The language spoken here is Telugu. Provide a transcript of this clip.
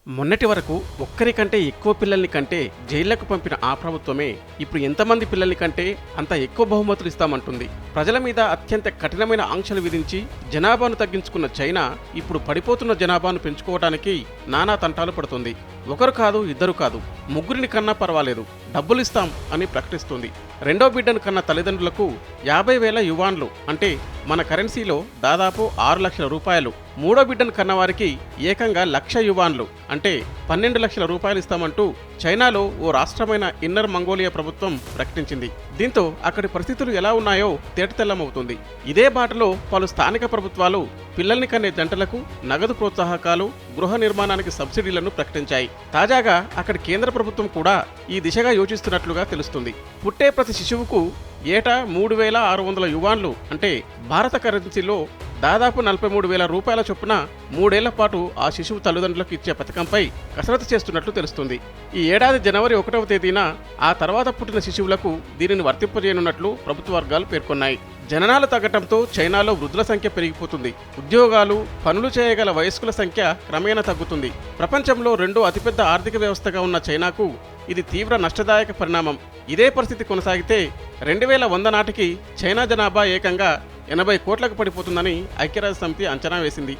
మొన్నటి వరకు ఒక్కరికంటే ఎక్కువ పిల్లల్ని కంటే జైళ్లకు పంపిన ఆ ప్రభుత్వమే ఇప్పుడు ఎంతమంది పిల్లల్ని కంటే అంత ఎక్కువ బహుమతులు ఇస్తామంటుంది. ప్రజల మీద అత్యంత కఠినమైన ఆంక్షలు విధించి జనాభాను తగ్గించుకున్న చైనా ఇప్పుడు పడిపోతున్న జనాభాను పెంచుకోవడానికి నానా తంటాలు పడుతుంది. ఒకరు కాదు, ఇద్దరు కాదు, ముగ్గురిని కన్నా పర్వాలేదు, డబ్బులిస్తాం అని ప్రకటిస్తుంది. రెండో బిడ్డను కన్న తల్లిదండ్రులకు 50,000 యువాన్లు అంటే మన కరెన్సీలో దాదాపు 6 లక్షల రూపాయలు, మూడో బిడ్డను కన్నవారికి ఏకంగా 1,00,000 యువాన్లు అంటే 12 లక్షల రూపాయలు ఇస్తామంటూ చైనాలో ఓ రాష్ట్రమైన ఇన్నర్ మంగోలియా ప్రభుత్వం ప్రకటించింది. దీంతో అక్కడి పరిస్థితులు ఎలా ఉన్నాయో తేటతెల్లమవుతుంది. ఇదే బాటలో పలు స్థానిక ప్రభుత్వాలు పిల్లల్ని కనే జంటలకు నగదు ప్రోత్సాహకాలు, గృహ నిర్మాణానికి సబ్సిడీలను ప్రకటించాయి. తాజాగా అక్కడి కేంద్ర ప్రభుత్వం కూడా ఈ దిశగా యోచిస్తున్నట్లుగా తెలుస్తుంది. పుట్టే ప్రతి శిశువుకు ఏటా 3,600 యువాన్లు అంటే భారత కరెన్సీలో దాదాపు 43,000 రూపాయల చొప్పున 3 ఏళ్ల పాటు ఆ శిశువు తల్లిదండ్రులకు ఇచ్చే పథకంపై కసరత్తు చేస్తున్నట్లు తెలుస్తుంది. ఈ ఏడాది జనవరి 1వ తేదీన ఆ తర్వాత పుట్టిన శిశువులకు దీనిని వర్తింపజేయనున్నట్లు ప్రభుత్వ వర్గాలు పేర్కొన్నాయి. జననాలు తగ్గటంతో చైనాలో వృద్ధుల సంఖ్య పెరిగిపోతుంది. ఉద్యోగాలు, పనులు చేయగల వయస్కుల సంఖ్య క్రమేణా తగ్గుతుంది. ప్రపంచంలో రెండో అతిపెద్ద ఆర్థిక వ్యవస్థగా ఉన్న చైనాకు ఇది తీవ్ర నష్టదాయక పరిణామం. ఇదే పరిస్థితి కొనసాగితే 2100 నాటికి చైనా జనాభా ఏకంగా 80 కోట్లకు పడిపోతుందని ఐక్యరాజ్య సమితి అంచనా వేసింది.